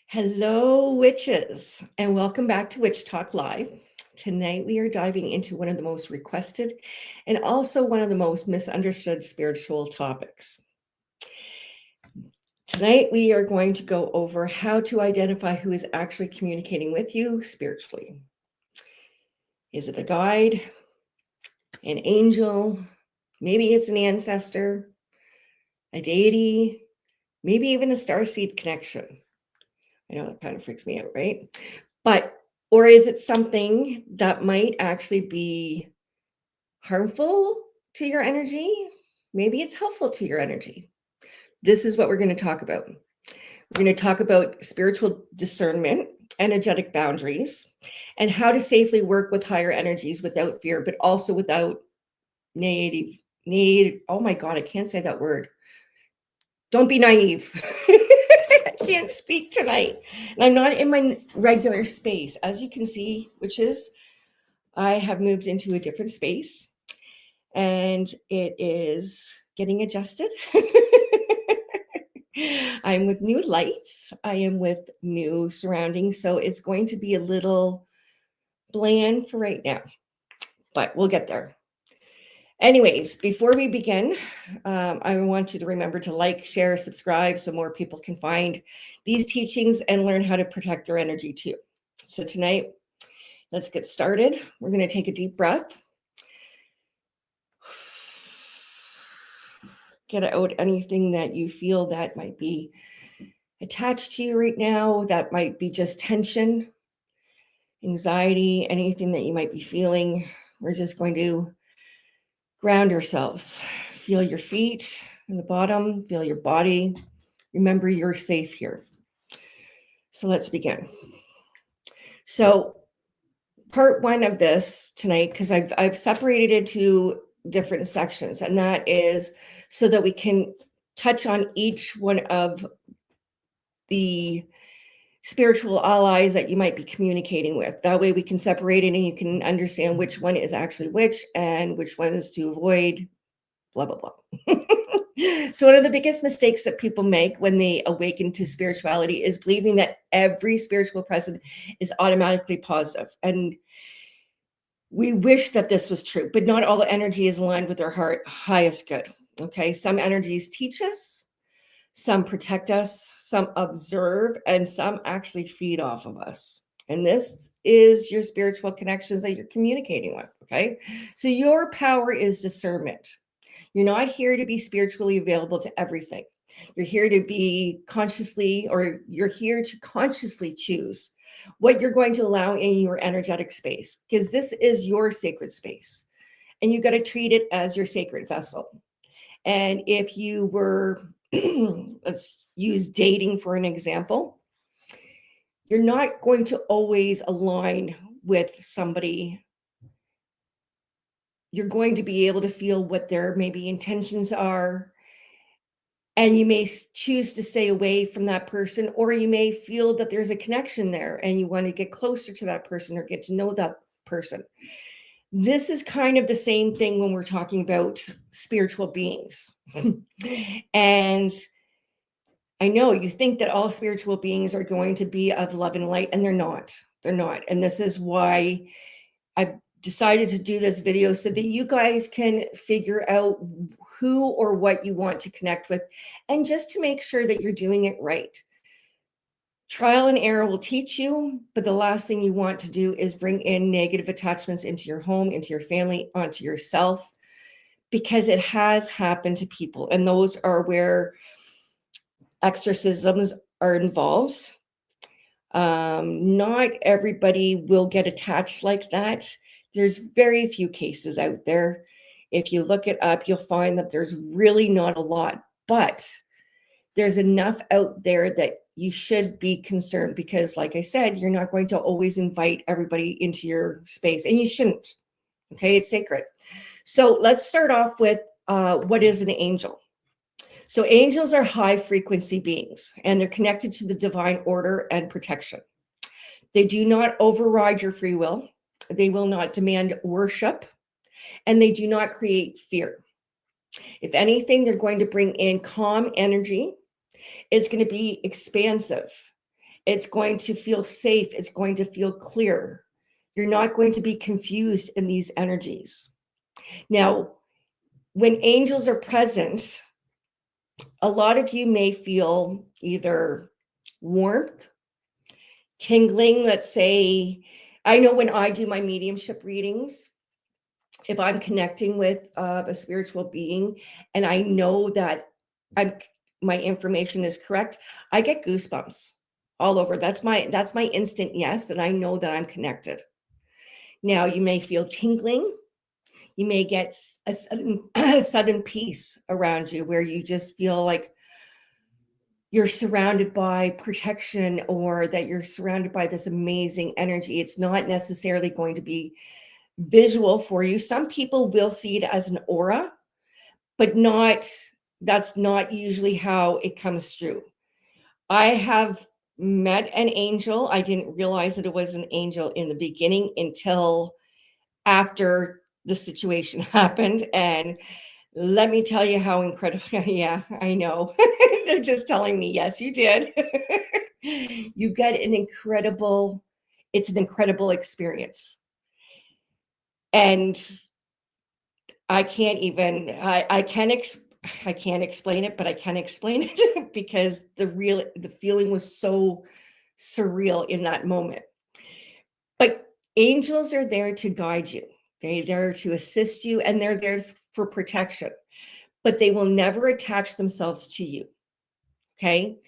Hello, witches, and welcome back to Witch Talk Live. Tonight, we are diving into one of the most requested and also one of the most misunderstood spiritual topics. Tonight, we are going to go over how to identify who is actually communicating with you spiritually. Is it a guide, an angel? Maybe it's an ancestor, a deity, maybe even a starseed connection. I know that kind of freaks me out, right? Or is it something that might actually be harmful to your energy? Maybe it's helpful to your energy. This is what we're going to talk about. We're going to talk about spiritual discernment, energetic boundaries, and how to safely work with higher energies without fear, but also without oh my God, I can't say that word. Don't be naive. I can't speak tonight. And I'm not in my regular space. As you can see, which is I have moved into a different space and it is getting adjusted. I'm with new lights. I am with new surroundings. So it's going to be a little bland for right now, but we'll get there. Anyways, before we begin, I want you to remember to like, share, subscribe so more people can find these teachings and learn how to protect their energy too. So tonight, let's get started. We're going to take a deep breath. Get out anything that you feel that might be attached to you right now, that might be just tension, anxiety, anything that you might be feeling. We're just going to ground ourselves. Feel your feet in the bottom, feel your body. Remember, you're safe here. So let's begin. So part one of this tonight, because I've separated it into different sections, and that is so that we can touch on each one of the spiritual allies that you might be communicating with. That way we can separate it and you can understand which one is actually which and which ones to avoid, blah, blah, blah. So one of the biggest mistakes that people make when they awaken to spirituality is believing that every spiritual presence is automatically positive. And we wish that this was true, but not all the energy is aligned with our highest good. Okay. Some energies teach us, some protect us, some observe, and some actually feed off of us. And this is your spiritual connections that you're communicating with. Okay. So your power is discernment. You're not here to be spiritually available to everything. You're here to be consciously, or you're here to consciously choose what you're going to allow in your energetic space, because this is your sacred space and you got to treat it as your sacred vessel. And if you were, let's use dating for an example, you're not going to always align with somebody. You're going to be able to feel what their maybe intentions are. And you may choose to stay away from that person, or you may feel that there's a connection there and you want to get closer to that person or get to know that person. This is kind of the same thing when we're talking about spiritual beings. And I know you think that all spiritual beings are going to be of love and light, and they're not. They're not. And this is why I've decided to do this video so that you guys can figure out who or what you want to connect with, and just to make sure that you're doing it right. Trial and error will teach you, but the last thing you want to do is bring in negative attachments into your home, into your family, onto yourself, because it has happened to people. And those are where exorcisms are involved. Not everybody will get attached like that. There's very few cases out there. If you look it up, you'll find that there's really not a lot, but there's enough out there that you should be concerned, because like I said, you're not going to always invite everybody into your space, and you shouldn't. Okay, it's sacred. So let's start off with what is an angel? So angels are high frequency beings, and they're connected to the divine order and protection. They do not override your free will. They will not demand worship, and they do not create fear. If anything, they're going to bring in calm energy. It's going to be expansive. It's going to feel safe. It's going to feel clear. You're not going to be confused in these energies. Now, when angels are present, a lot of you may feel either warmth, tingling. Let's say, I know when I do my mediumship readings, if I'm connecting with a spiritual being and I know that my information is correct, I get goosebumps all over. That's my instant yes, that I know that I'm connected. Now, you may feel tingling. You may get a sudden peace around you where you just feel like you're surrounded by protection, or that you're surrounded by this amazing energy. It's not necessarily going to be visual for you. Some people will see it as an aura, but that's not usually how it comes through. I have met an angel. I didn't realize that it was an angel in the beginning until after the situation happened. And let me tell you how incredible. Yeah, I know. They're just telling me, yes, you did. You get it's an incredible experience. And I can't explain it, but I can explain it because the feeling was so surreal in that moment. But angels are there to guide you. They're there to assist you, and they're there for protection, but they will never attach themselves to you. Okay.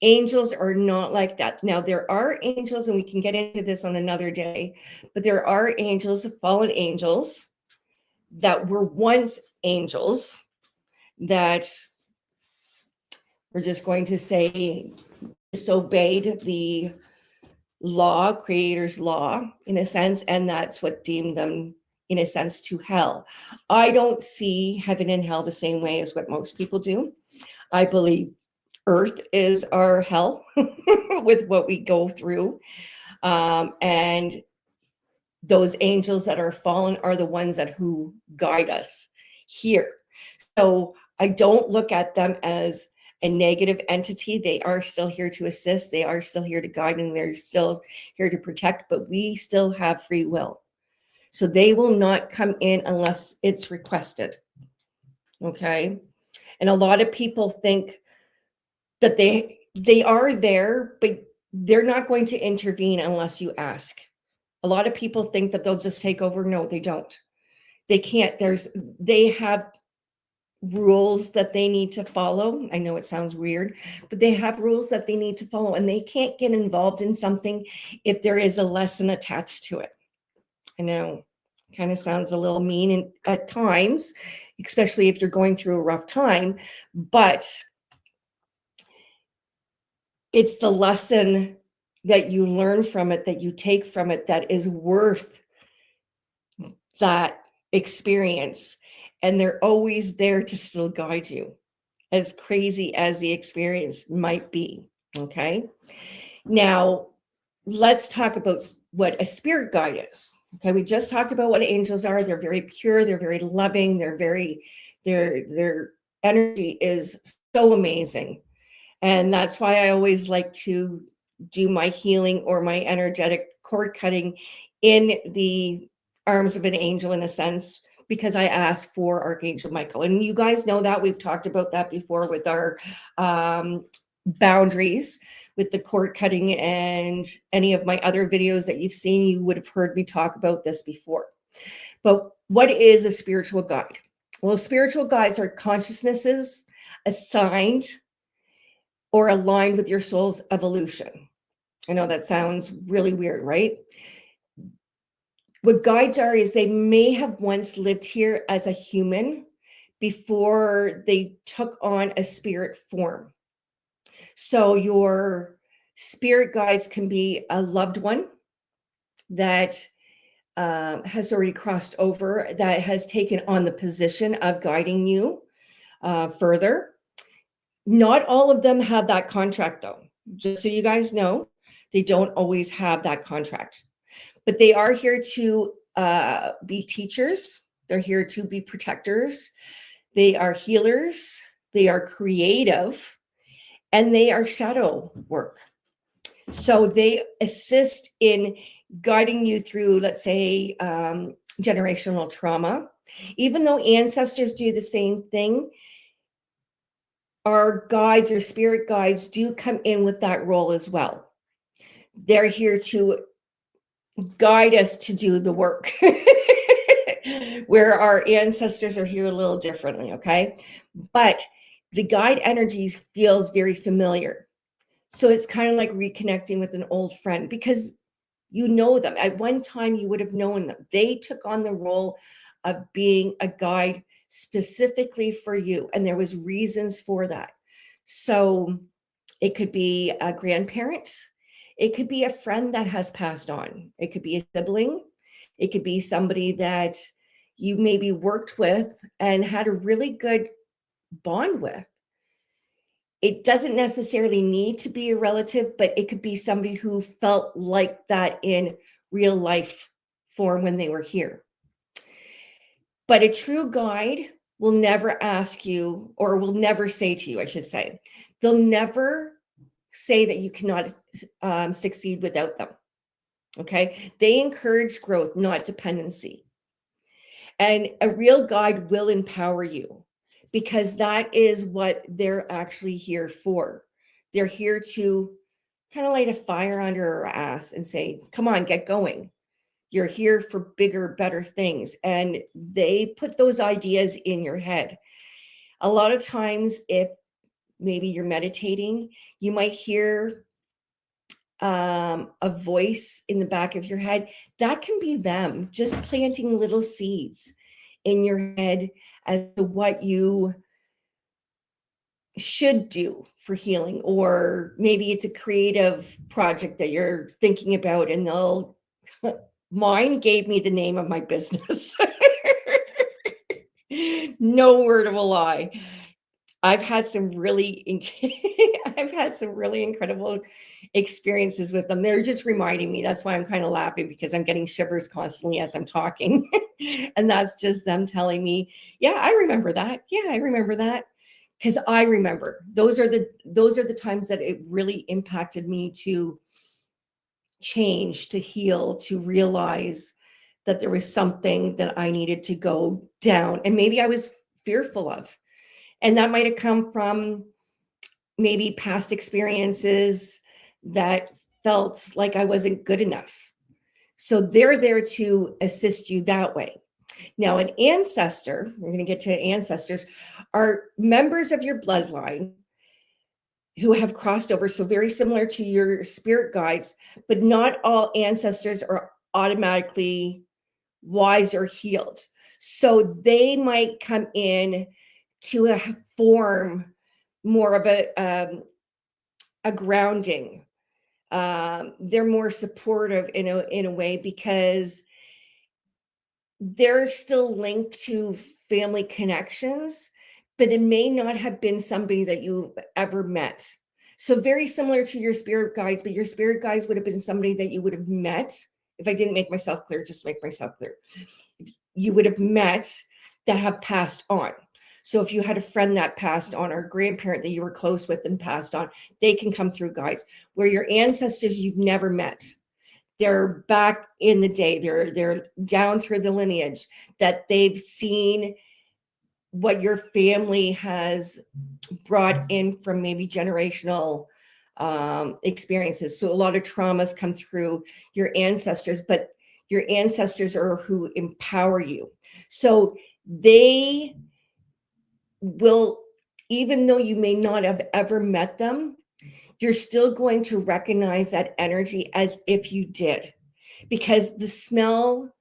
Angels are not like that. Now, there are angels, and we can get into this on another day, but there are angels, fallen angels, that were once angels that we're just going to say disobeyed the law, creator's law, in a sense, and that's what deemed them, in a sense, to hell. I don't see heaven and hell the same way as what most people do. I believe earth is our hell with what we go through. And those angels that are fallen are the ones who guide us here. So I don't look at them as a negative entity. They are still here to assist. They are still here to guide, and they're still here to protect, but we still have free will. So they will not come in unless it's requested. Okay. And a lot of people think that they are there, but they're not going to intervene unless you ask. A lot of people think that they'll just take over. No, they don't. They can't. They have rules that they need to follow. I know it sounds weird, but they have rules that they need to follow, and they can't get involved in something if there is a lesson attached to it. I know, kind of sounds a little mean at times, especially if you're going through a rough time, but it's the lesson that you learn from it, that you take from it, that is worth that experience. And they're always there to still guide you, as crazy as the experience might be. Okay. Now, let's talk about what a spirit guide is. Okay. We just talked about what angels are. They're very pure. They're very loving. Their energy is so amazing. And that's why I always like to do my healing or my energetic cord cutting in the arms of an angel, in a sense, because I ask for Archangel Michael. And you guys know that we've talked about that before with our boundaries, with the cord cutting, and any of my other videos that you've seen, you would have heard me talk about this before. But what is a spiritual guide? Well, spiritual guides are consciousnesses assigned or aligned with your soul's evolution. I know that sounds really weird, right? What guides are is they may have once lived here as a human before they took on a spirit form. So your spirit guides can be a loved one that has already crossed over, that has taken on the position of guiding you further. Not all of them have that contract, though. Just so you guys know, they don't always have that contract. But they are here to be teachers. They're here to be protectors. They are healers. They are creative. And they are shadow work. So they assist in guiding you through, let's say, generational trauma. Even though ancestors do the same thing, our guides or spirit guides do come in with that role as well. They're here to guide us to do the work, where our ancestors are here a little differently, okay? But the guide energies feels very familiar. So it's kind of like reconnecting with an old friend, because you know them. At one time, you would have known them. They took on the role of being a guide specifically for you, and there was reasons for that. So it could be a grandparent. It could be a friend that has passed on. It could be a sibling. It could be somebody that you maybe worked with and had a really good bond with. It doesn't necessarily need to be a relative, but it could be somebody who felt like that in real life form when they were here. But a true guide will never ask you, or will never say to you, I should say, they'll never say that you cannot succeed without them. Okay. They encourage growth, not dependency. And a real guide will empower you, because that is what they're actually here for. They're here to kind of light a fire under our ass and say, come on, get going. You're here for bigger, better things. And they put those ideas in your head. A lot of times, if maybe you're meditating, you might hear a voice in the back of your head. That can be them just planting little seeds in your head as to what you should do for healing. Or maybe it's a creative project that you're thinking about, and they'll mine gave me the name of my business. No word of a lie. I've had some really incredible experiences with them. They're just reminding me. That's why I'm kind of laughing, because I'm getting shivers constantly as I'm talking. And that's just them telling me, yeah, I remember that. Yeah, I remember that. Because I remember those are the times that it really impacted me to change, to heal, to realize that there was something that I needed to go down. And maybe I was fearful of. And that might have come from maybe past experiences that felt like I wasn't good enough. So they're there to assist you that way. Now, an ancestor, we're going to get to ancestors, are members of your bloodline who have crossed over. So very similar to your spirit guides, but not all ancestors are automatically wise or healed. So they might come in to form more of a grounding. They're more supportive in a way, because they're still linked to family connections, but it may not have been somebody that you've ever met. So very similar to your spirit guides, but your spirit guides would have been somebody that you would have met. If I didn't make myself clear, just make myself clear. You would have met that have passed on. So if you had a friend that passed on, or a grandparent that you were close with and passed on, they can come through guides. Where your ancestors you've never met, they're back in the day, they're down through the lineage, that they've seen what your family has brought in from maybe generational experiences. So a lot of traumas come through your ancestors, but your ancestors are who empower you. So they will, even though you may not have ever met them, you're still going to recognize that energy as if you did, because the smell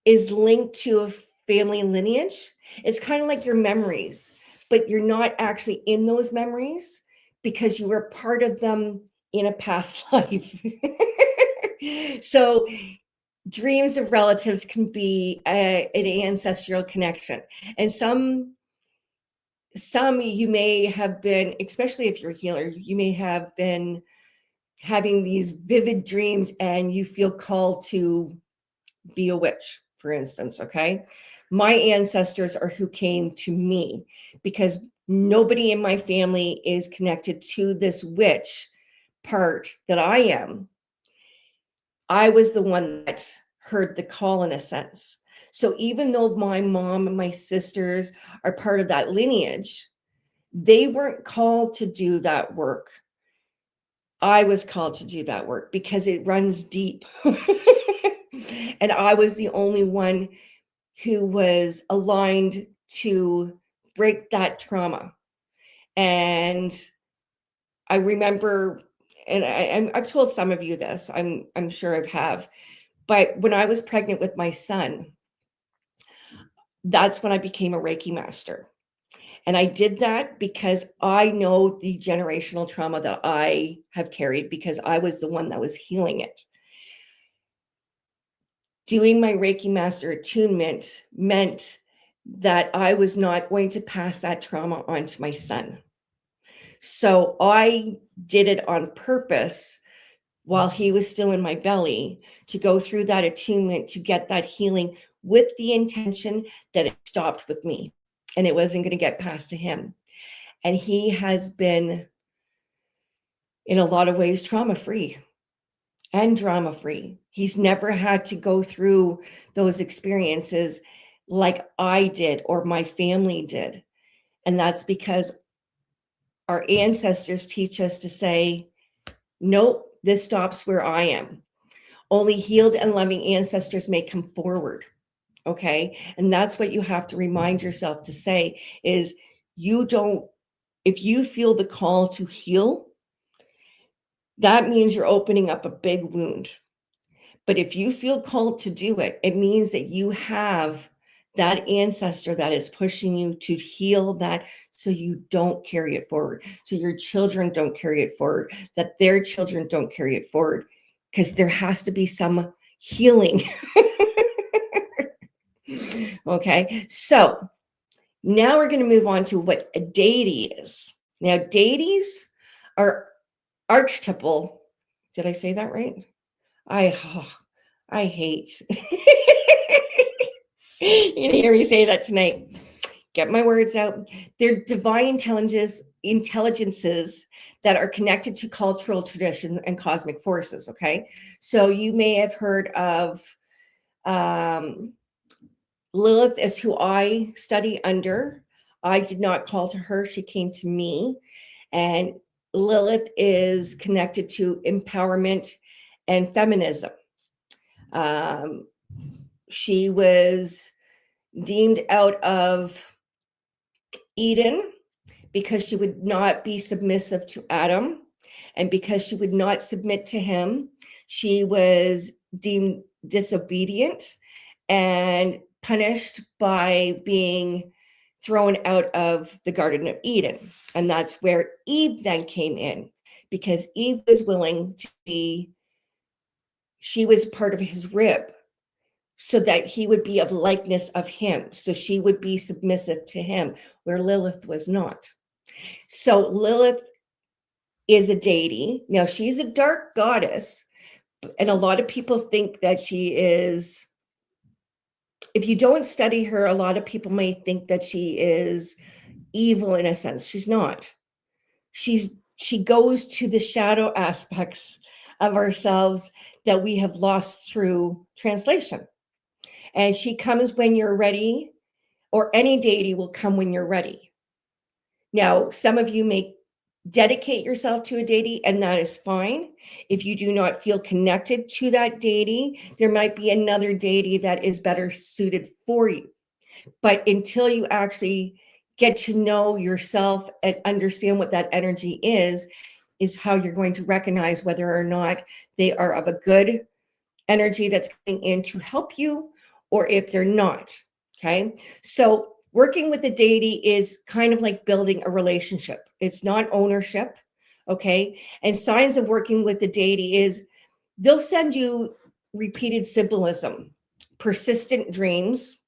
is linked to a family lineage. It's kind of like your memories, but you're not actually in those memories because you were part of them in a past life. So dreams of relatives can be an ancestral connection. And some you may have been, especially if you're a healer, you may have been having these vivid dreams and you feel called to be a witch, for instance. Okay. My ancestors are who came to me, because nobody in my family is connected to this witch, part that I am, I was the one that heard the call in a sense. So even though my mom and my sisters are part of that lineage, they weren't called to do that work. I was called to do that work because it runs deep. And I was the only one who was aligned to break that trauma. And I remember, and I've told some of you this, I'm sure I have, but when I was pregnant with my son, that's when I became a Reiki master. And I did that because I know the generational trauma that I have carried because I was the one that was healing it. Doing my Reiki master attunement meant that I was not going to pass that trauma on to my son. So I did it on purpose while he was still in my belly to go through that attunement to get that healing with the intention that it stopped with me and it wasn't going to get passed to him. And he has been, in a lot of ways, trauma-free and drama-free. He's never had to go through those experiences like I did or my family did. And that's because our ancestors teach us to say, nope, this stops where I am. Only healed and loving ancestors may come forward. Okay. And that's what you have to remind yourself to say is if you feel the call to heal, that means you're opening up a big wound. But if you feel called to do it, it means that you have that ancestor that is pushing you to heal that so you don't carry it forward. So your children don't carry it forward, that their children don't carry it forward, because there has to be some healing. Okay, so now we're going to move on to what a deity is. Now, deities are archetypal. Did I say that right? I hate. You're going to hear me say that tonight. Get my words out. They're divine intelligences that are connected to cultural tradition and cosmic forces. Okay. So you may have heard of Lilith is who I study under. I did not call to her. She came to me. And Lilith is connected to empowerment and feminism. She was deemed out of Eden because she would not be submissive to Adam. And because she would not submit to him, she was deemed disobedient and punished by being thrown out of the Garden of Eden. And that's where Eve then came in, because Eve was willing to be, she was part of his rib, so that he would be of likeness of him. So she would be submissive to him, where Lilith was not. So Lilith is a deity. Now, she's a dark goddess, and a lot of people think that she is, if you don't study her, a lot of people may think that she is evil in a sense. She's not. She goes to the shadow aspects of ourselves that we have lost through translation. And she comes when you're ready, or any deity will come when you're ready. Now, some of you may dedicate yourself to a deity, and that is fine. If you do not feel connected to that deity, there might be another deity that is better suited for you. But until you actually get to know yourself and understand what that energy is how you're going to recognize whether or not they are of a good energy that's coming in to help you, or if they're not. Okay. So working with the deity is kind of like building a relationship. It's not ownership. Okay. And signs of working with the deity is they'll send you repeated symbolism, persistent dreams.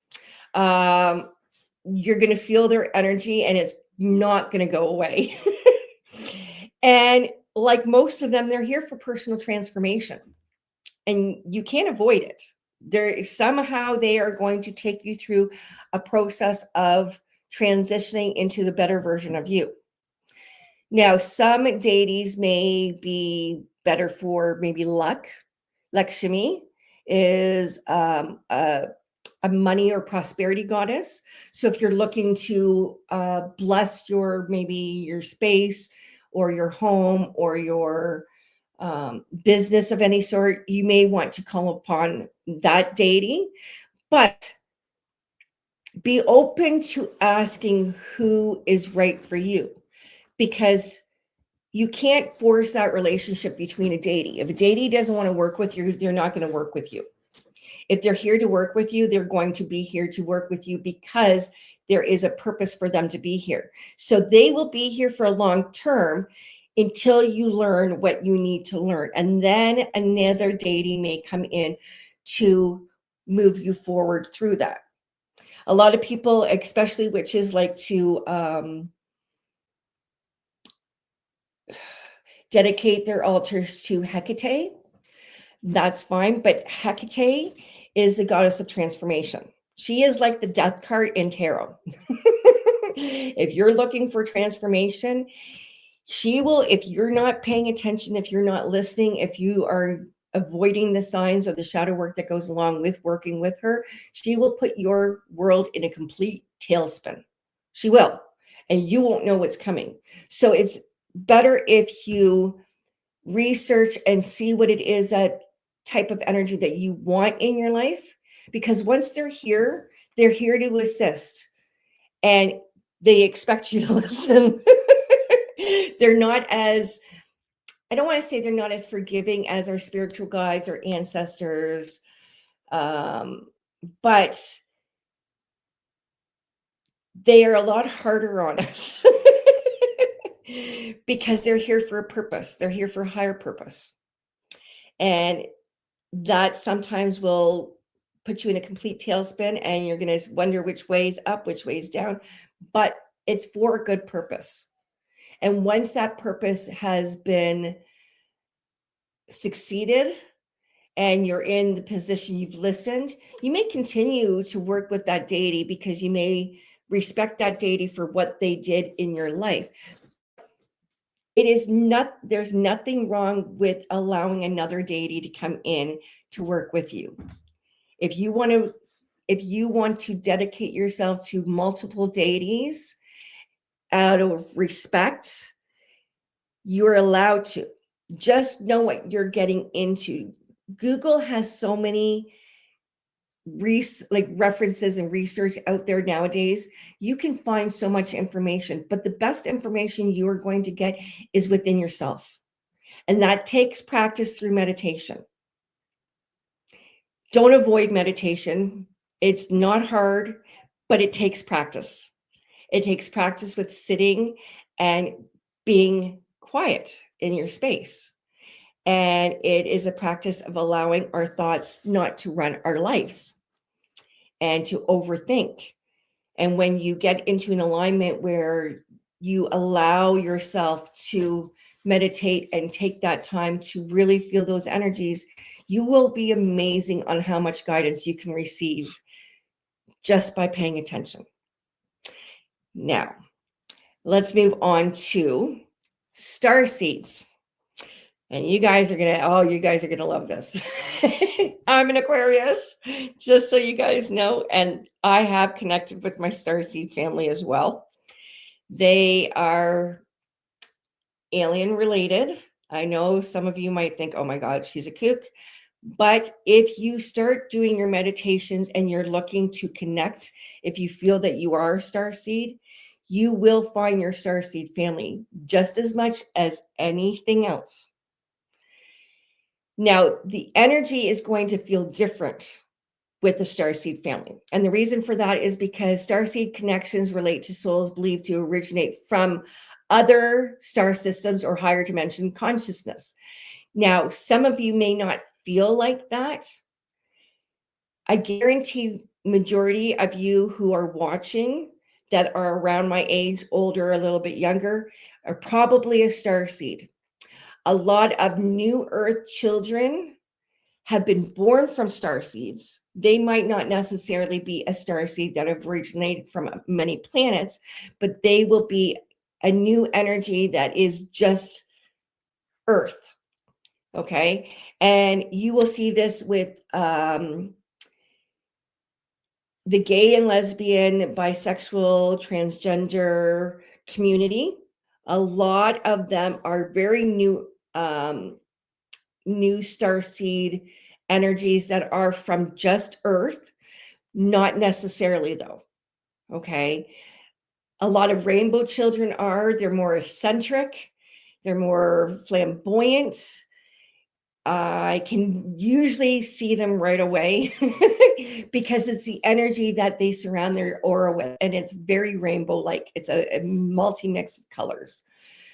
You're going to feel their energy and it's not going to go away. And like most of them, they're here for personal transformation, and you can't avoid it. Somehow they are going to take you through a process of transitioning into the better version of you. Now, some deities may be better for maybe luck. Lakshmi is a money or prosperity goddess. So if you're looking to bless your maybe your space or your home or your business of any sort, you may want to call upon that deity. But be open to asking who is right for you, because you can't force that relationship between a deity. If a deity doesn't want to work with you, they're not going to work with you. If they're here to work with you, they're going to be here to work with you because there is a purpose for them to be here. So they will be here for a long term until you learn what you need to learn. And then another deity may come in to move you forward through that. A lot of people, especially witches, like to dedicate their altars to Hecate. That's fine, but Hecate is the goddess of transformation. She is like the death card in tarot. If you're looking for transformation, she will, if you're not paying attention, if you're not listening, if you are avoiding the signs or the shadow work that goes along with working with her, she will put your world in a complete tailspin. She will, and you won't know what's coming. So it's better if you research and see what it is, that type of energy that you want in your life, because once they're here to assist, and they expect you to listen. They're not as, I don't want to say they're not as forgiving as our spiritual guides or ancestors, but they are a lot harder on us because they're here for a purpose. They're here for a higher purpose. And that sometimes will put you in a complete tailspin, and you're going to wonder which way's up, which way's down, but it's for a good purpose. And once that purpose has been succeeded and you're in the position you've listened, you may continue to work with that deity because you may respect that deity for what they did in your life. It is not, there's nothing wrong with allowing another deity to come in to work with you. If you want to dedicate yourself to multiple deities out of respect, you're allowed to. Just know what you're getting into. Google has so many references and research out there nowadays. You can find so much information, but the best information you are going to get is within yourself. And that takes practice through meditation. Don't avoid meditation. It's not hard, but it takes practice. It takes practice with sitting and being quiet in your space. And it is a practice of allowing our thoughts not to run our lives and to overthink. And when you get into an alignment where you allow yourself to meditate and take that time to really feel those energies, you will be amazing on how much guidance you can receive just by paying attention. Now, let's move on to star seeds. And you guys are gonna love this. I'm an Aquarius, just so you guys know. And I have connected with my starseed family as well. They are alien related. I know some of you might think, oh my God, she's a kook. But if you start doing your meditations and you're looking to connect, if you feel that you are a starseed, you will find your starseed family just as much as anything else. Now, the energy is going to feel different with the starseed family. And the reason for that is because starseed connections relate to souls believed to originate from other star systems or higher dimension consciousness. Now, some of you may not feel like that. I guarantee majority of you who are watching that are around my age, older, a little bit younger, are probably a starseed. A lot of new earth children have been born from star seeds. They might not necessarily be a star seed that have originated from many planets, but they will be a new energy that is just earth. Okay. And you will see this with the gay and lesbian, bisexual, transgender community. A lot of them are very new starseed energies that are from just earth, not necessarily though. Okay. A lot of rainbow children they're more eccentric, they're more flamboyant. I can usually see them right away because it's the energy that they surround their aura with, and it's very rainbow like. It's a multi-mix of colors.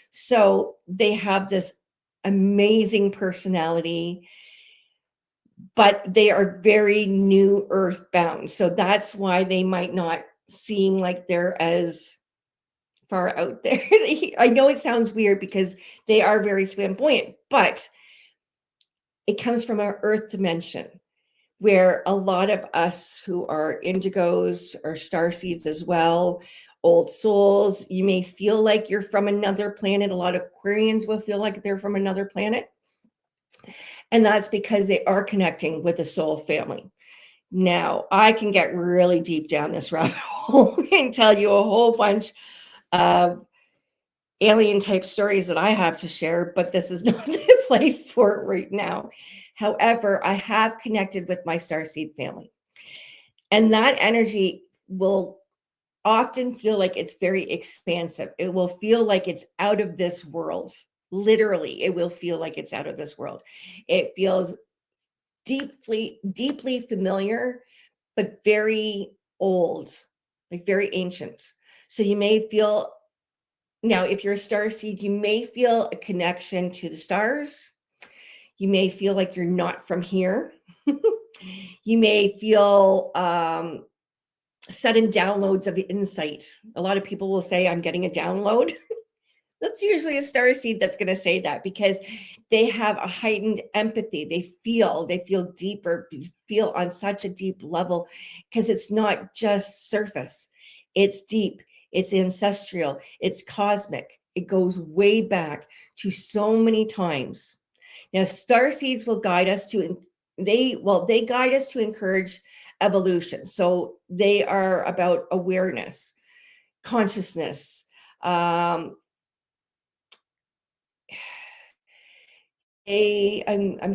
So they have this amazing personality, but they are very new earthbound. So that's why they might not seem like they're as far out there. I know it sounds weird because they are very flamboyant, but it comes from our earth dimension, where a lot of us who are indigos or starseeds as well, old souls, you may feel like you're from another planet. A lot of Aquarians will feel like they're from another planet. And that's because they are connecting with the soul family. Now, I can get really deep down this rabbit hole and tell you a whole bunch of alien type stories that I have to share, but this is not the place for it right now. However, I have connected with my starseed family, and that energy will often feel like it's very expansive. It will feel like it's out of this world. Literally, it will feel like it's out of this world. It feels deeply familiar, but very old, like very ancient. So you may feel, now, if you're a starseed, you may feel a connection to the stars. You may feel like you're not from here. You may feel sudden downloads of insight. A lot of people will say, I'm getting a download. That's usually a starseed that's going to say that, because they have a heightened empathy. They feel deeper, feel on such a deep level, because it's not just surface. It's deep. It's ancestral. It's cosmic. It goes way back to so many times. Now, starseeds will guide us they guide us to encourage evolution. So they are about awareness, consciousness. I'm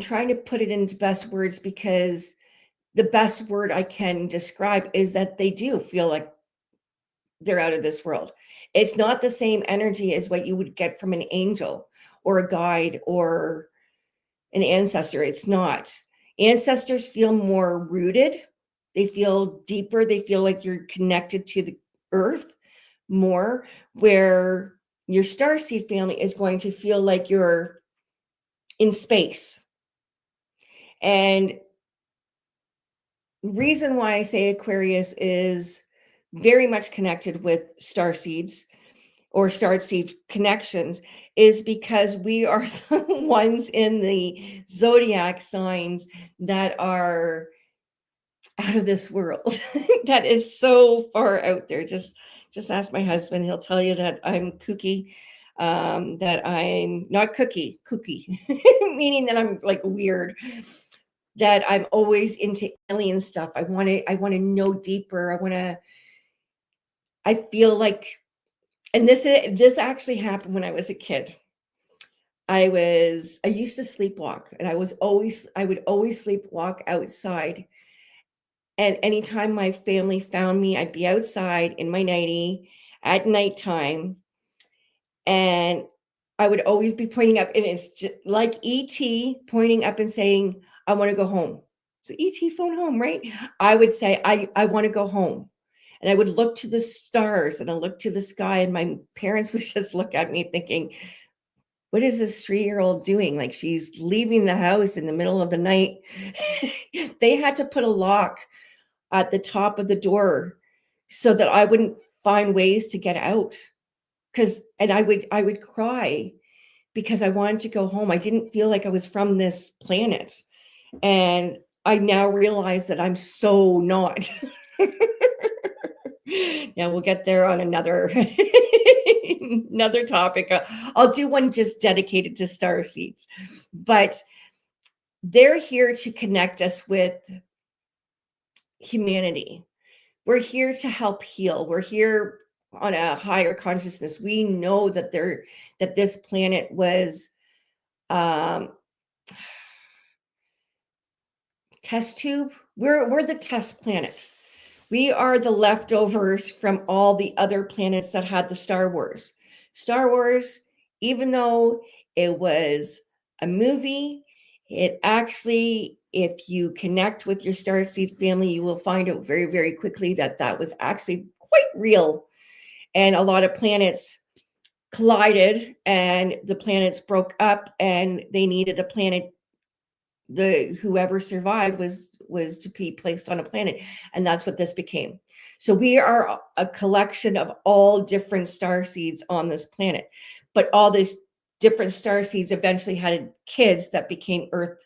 trying to put it into best words, because the best word I can describe is that they do feel like they're out of this world. It's not the same energy as what you would get from an angel or a guide or an ancestor. It's not. Ancestors feel more rooted. They feel deeper. They feel like you're connected to the earth more, where your starseed family is going to feel like you're in space. And reason why I say Aquarius is very much connected with starseeds or starseed connections is because we are the ones in the zodiac signs that are out of this world. That is so far out there. Just ask my husband. He'll tell you that I'm kooky, that I'm not kooky, meaning that I'm like weird, that I'm always into alien stuff. I want to know deeper. I feel like, and this actually happened when I was a kid. I used to sleepwalk, and I would always sleepwalk outside. And anytime my family found me, I'd be outside in my nightie at nighttime, and I would always be pointing up, and it's just like ET pointing up and saying, I want to go home. So ET phone home, right? I would say, I want to go home. And I would look to the stars and I look to the sky, and my parents would just look at me thinking, what is this 3-year-old doing? Like, she's leaving the house in the middle of the night. They had to put a lock at the top of the door so that I wouldn't find ways to get out. And I would cry because I wanted to go home. I didn't feel like I was from this planet. And I now realize that I'm so not. Now we'll get there on another another topic. I'll do one just dedicated to star seeds, but they're here to connect us with humanity. We're here to help heal. We're here on a higher consciousness. We know that this planet was um test tube. We're the test planet. We are the leftovers from all the other planets that had the Star Wars. Star Wars, even though it was a movie, it actually, if you connect with your starseed family, you will find out very, very quickly that that was actually quite real. And a lot of planets collided and the planets broke up and they needed a planet. The whoever survived was to be placed on a planet, and that's what this became. So we are a collection of all different star seeds on this planet, but all these different star seeds eventually had kids that became earth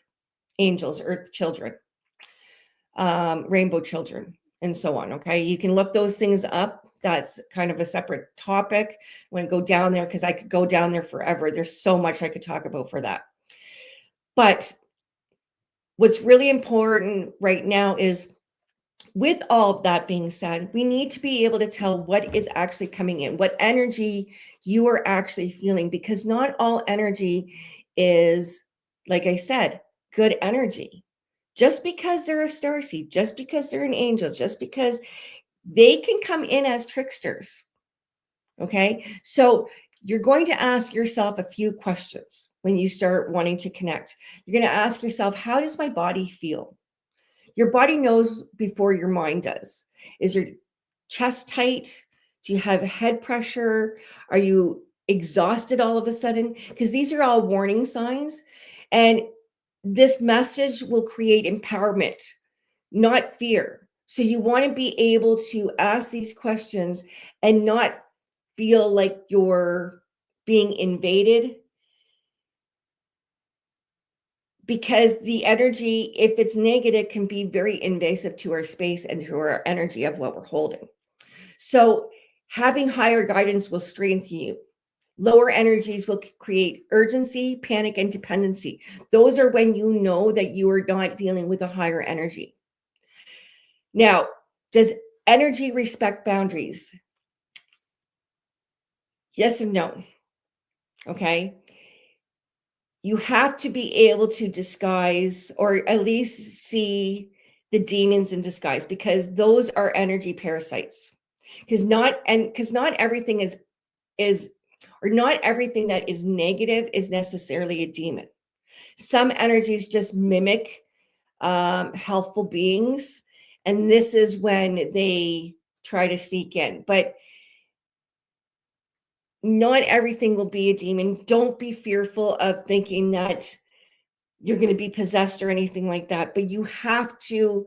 angels, earth children, rainbow children, and so on. Okay, you can look those things up. That's kind of a separate topic. I want to go down there because I could go down there forever. There's so much I could talk about for that. But what's really important right now is, with all of that being said, we need to be able to tell what is actually coming in, what energy you are actually feeling, because not all energy is, like I said, good energy. Just because they're a starseed, just because they're an angel, just because they can come in as tricksters. Okay. So you're going to ask yourself a few questions when you start wanting to connect. You're going to ask yourself, how does my body feel? Your body knows before your mind does. Is your chest tight? Do you have head pressure? Are you exhausted all of a sudden? Because these are all warning signs. And this message will create empowerment, not fear. So you want to be able to ask these questions and not feel like you're being invaded, because the energy, if it's negative, can be very invasive to our space and to our energy of what we're holding. So having higher guidance will strengthen you. Lower energies will create urgency, panic, and dependency. Those are when you know that you are not dealing with a higher energy. Now, does energy respect boundaries? Yes and no. Okay. You have to be able to disguise, or at least see the demons in disguise, because those are energy parasites. Because not everything is or not everything that is negative is necessarily a demon. Some energies just mimic helpful beings, and this is when they try to sneak in. But not everything will be a demon. Don't be fearful of thinking that you're going to be possessed or anything like that, but you have to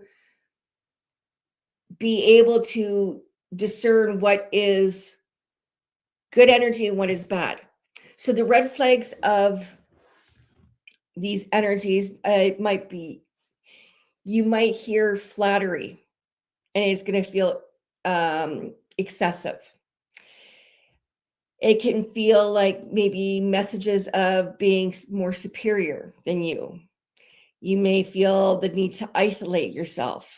be able to discern what is good energy and what is bad. So the red flags of these energies might be, you might hear flattery and it's going to feel excessive. It can feel like maybe messages of being more superior than you. You may feel the need to isolate yourself.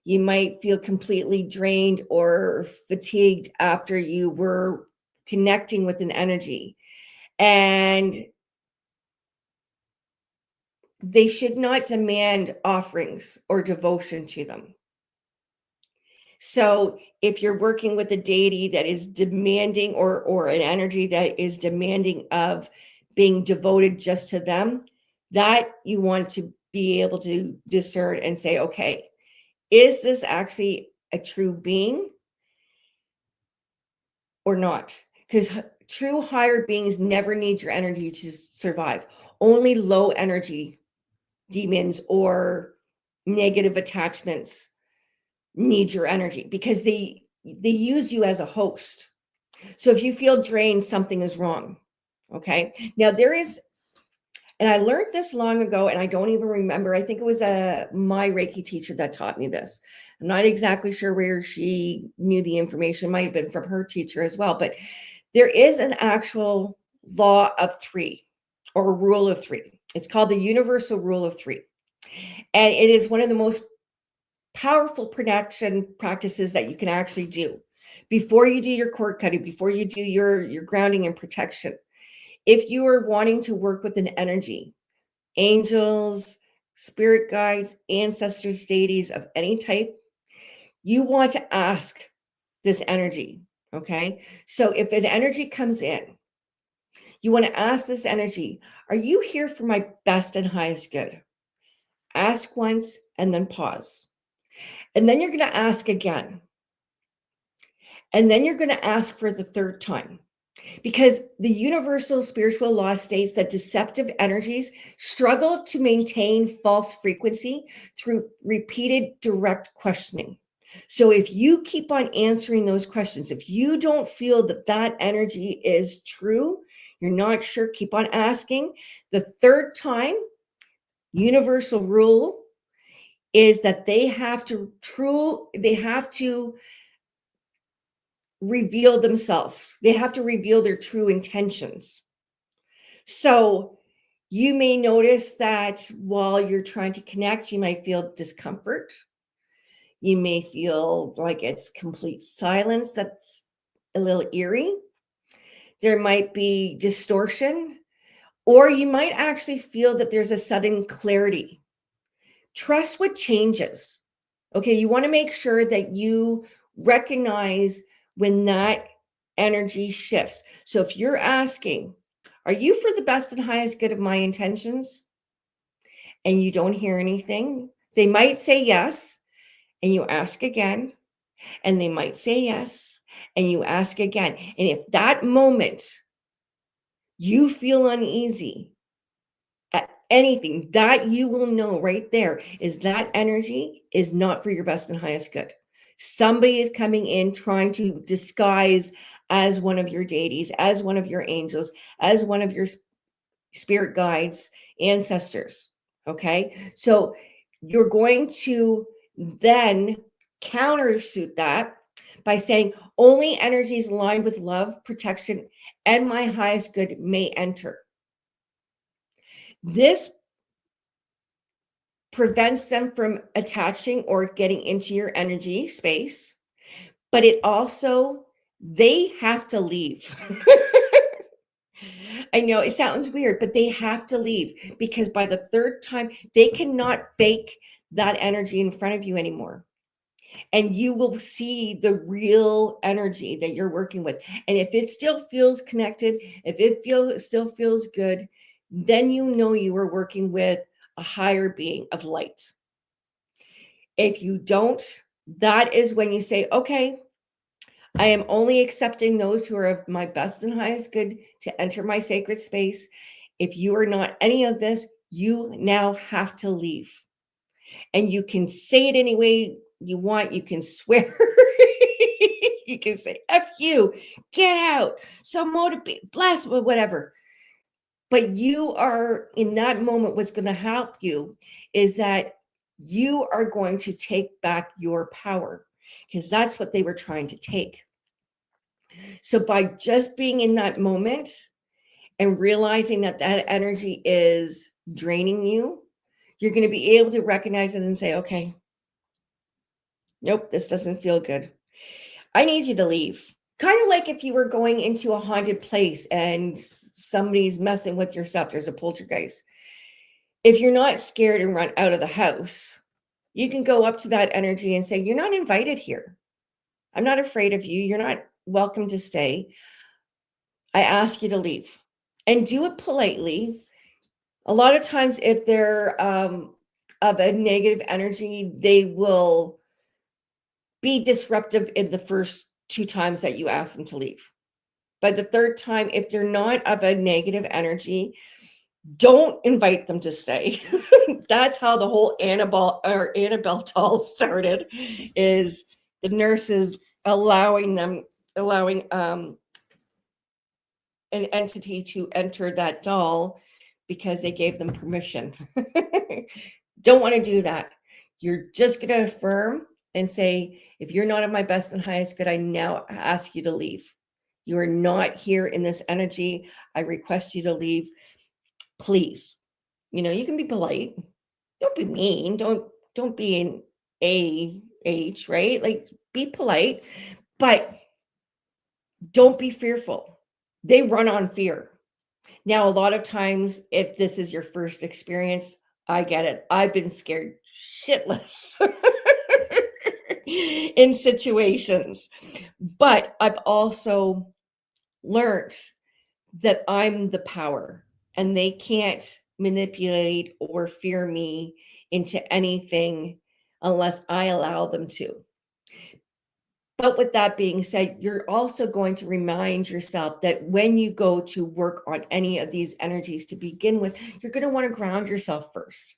You might feel completely drained or fatigued after you were connecting with an energy. And they should not demand offerings or devotion to them. So if you're working with a deity that is demanding, or an energy that is demanding of being devoted just to them, that you want to be able to discern and say, okay, is this actually a true being or not? Because true higher beings never need your energy to survive. Only low energy demons or negative attachments need your energy, because they use you as a host. So if you feel drained, something is wrong. Okay. Now there is, and I learned this long ago, and I don't even remember. I think it was my Reiki teacher that taught me this. I'm not exactly sure where she knew the information. Might have been from her teacher as well. But There is an actual law of three, or a rule of three. It's called the universal rule of three. And it is one of the most powerful protection practices that you can actually do before you do your cord cutting, before you do your grounding and protection. If you are wanting to work with an energy, angels, spirit guides, ancestors, deities of any type, you want to ask this energy. Okay. So if an energy comes in, you want to ask this energy, are you here for my best and highest good? Ask once and then pause. And then you're going to ask again. And then you're going to ask for the third time. Because the universal spiritual law states that deceptive energies struggle to maintain false frequency through repeated direct questioning. So if you keep on answering those questions, if you don't feel that that energy is true, you're not sure, keep on asking. The third time, universal rule is that they have to reveal themselves. They have to reveal their true intentions. So you may notice that while you're trying to connect, you might feel discomfort. You may feel like it's complete silence that's a little eerie. There might be distortion, or you might actually feel that there's a sudden clarity. Trust what changes. Okay, you want to make sure that you recognize when that energy shifts. So if you're asking, are you for the best and highest good of my intentions? And you don't hear anything, they might say yes, and you ask again, and they might say yes, and you ask again. And if that moment you feel uneasy at anything, that you will know right there is that energy is not for your best and highest good. Somebody is coming in trying to disguise as one of your deities, as one of your angels, as one of your spirit guides, ancestors. Okay. So you're going to then countersuit that by saying only energies aligned with love, protection, and my highest good may enter. This prevents them from attaching or getting into your energy space, but it also, they have to leave. I know it sounds weird, but they have to leave, because by the third time, they cannot fake that energy in front of you anymore. And you will see the real energy that you're working with. And if it still feels connected, if it still feels good, then you know you are working with a higher being of light. If you don't, that is when you say, okay, I am only accepting those who are of my best and highest good to enter my sacred space. If you are not any of this, you now have to leave. And you can say it any way you want. You can swear. You can say, F you, get out, so motivate, bless, whatever. But you are in that moment, what's going to help you is that you are going to take back your power, because that's what they were trying to take. So by just being in that moment and realizing that that energy is draining you, you're going to be able to recognize it and say, okay, nope, this doesn't feel good. I need you to leave. Kind of like if you were going into a haunted place and somebody's messing with your stuff, there's a poltergeist. If you're not scared and run out of the house, you can go up to that energy and say, you're not invited here. I'm not afraid of you. You're not welcome to stay. I ask you to leave, and do it politely. A lot of times, if they're of a negative energy, they will be disruptive in the first 2 times that you ask them to leave. By the third time, if they're not of a negative energy, don't invite them to stay. That's how the whole Annabelle doll started, is the nurses allowing an entity to enter that doll because they gave them permission. Don't want to do that. You're just going to affirm and say, if you're not of my best and highest good, I now ask you to leave. You are not here in this energy. I request you to leave, please. You can be polite. Don't be mean. Don't be an AH, right? Like, be polite, but don't be fearful. They run on fear. Now, a lot of times, if this is your first experience, I get it. I've been scared shitless in situations, but I've also learned that I'm the power and they can't manipulate or fear me into anything unless I allow them to. But with that being said, you're also going to remind yourself that when you go to work on any of these energies to begin with, you're going to want to ground yourself first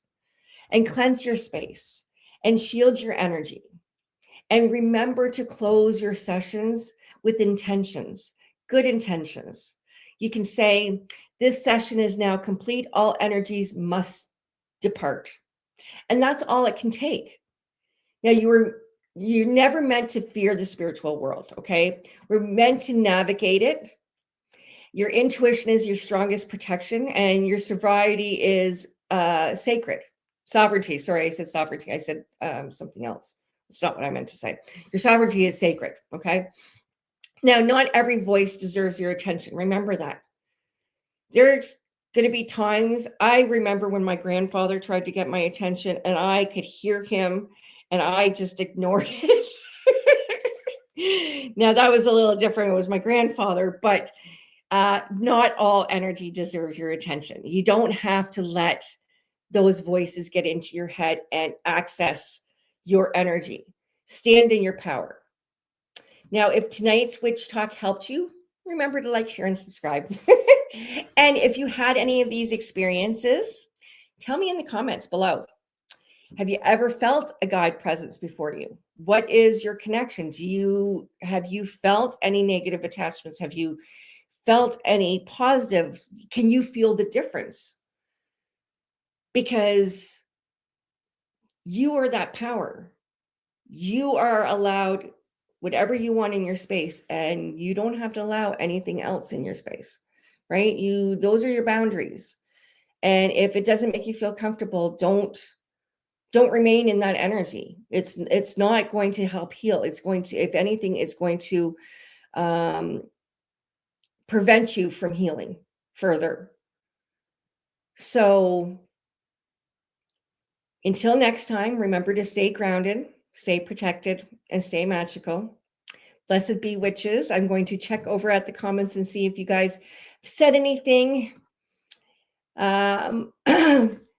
and cleanse your space and shield your energy. And remember to close your sessions with intentions, good intentions. You can say, this session is now complete. All energies must depart. And that's all it can take. Now, you're never meant to fear the spiritual world, okay? We're meant to navigate it. Your intuition is your strongest protection, and your sovereignty is sacred. Sovereignty, sorry, I said sovereignty. I said something else. It's not what I meant to say. Your sovereignty is sacred, okay? Now, not every voice deserves your attention. Remember that. There's going to be times, I remember when my grandfather tried to get my attention and I could hear him and I just ignored it. Now, that was a little different. It was my grandfather, but not all energy deserves your attention. You don't have to let those voices get into your head and access your energy. Stand in your power. Now, if tonight's witch talk helped you, remember to like, share, and subscribe. And if you had any of these experiences, tell me in the comments below. Have you ever felt a guide presence before you? What is your connection? Have you felt any negative attachments? Have you felt any positive? Can you feel the difference? Because you are that power. You are allowed whatever you want in your space, and you don't have to allow anything else in your space, right? Those are your boundaries. And if it doesn't make you feel comfortable, don't remain in that energy. It's not going to help heal. It's going to, if anything, it's going to prevent you from healing further. So until next time, remember to stay grounded, stay protected, and stay magical. Blessed be witches. I'm going to check over at the comments and see if you guys said anything.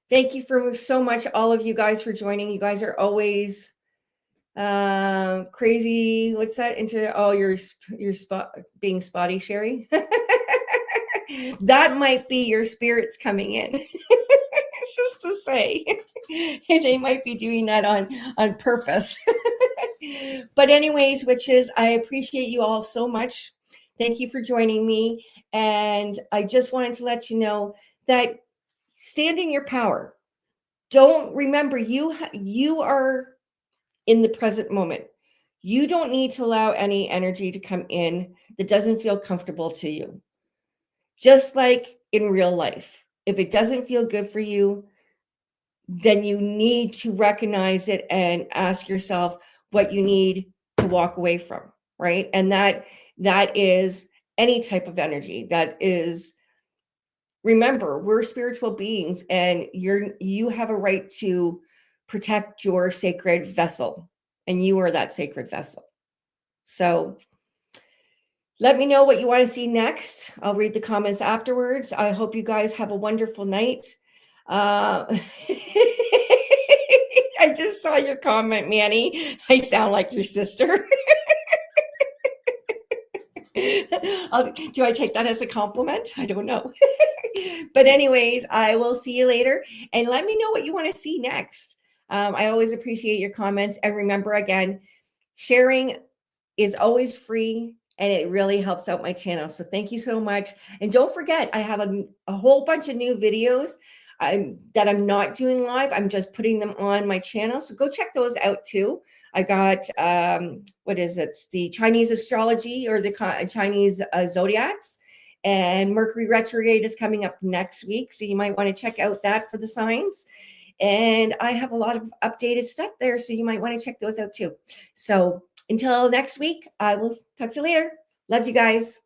Thank you for so much, all of you guys, for joining. You guys are always crazy. What's that? You're being spotty, Sherry. That might be your spirits coming in. Just to say, they might be doing that on purpose. But anyways, witches, I appreciate you all so much. Thank you for joining me. And I just wanted to let you know that stand in your power. Remember, you are in the present moment. You don't need to allow any energy to come in that doesn't feel comfortable to you. Just like in real life, if it doesn't feel good for you, then you need to recognize it and ask yourself what you need to walk away from, right? And that is any type of energy. That is, remember, we're spiritual beings, and you have a right to protect your sacred vessel, and you are that sacred vessel. So let me know what you want to see next. I'll read the comments afterwards. I hope you guys have a wonderful night. I just saw your comment, Manny. I sound like your sister. Do I take that as a compliment? I don't know. But anyways, I will see you later, and let me know what you want to see next. I always appreciate your comments. And remember, again, sharing is always free, and it really helps out my channel. So thank you so much. And don't forget, I have a whole bunch of new videos that I'm not doing live. I'm just putting them on my channel. So go check those out too. I got, what is it? It's the Chinese astrology, or the Chinese zodiacs. And Mercury retrograde is coming up next week. So you might want to check out that for the signs. And I have a lot of updated stuff there. So you might want to check those out too. So until next week, I will talk to you later. Love you guys.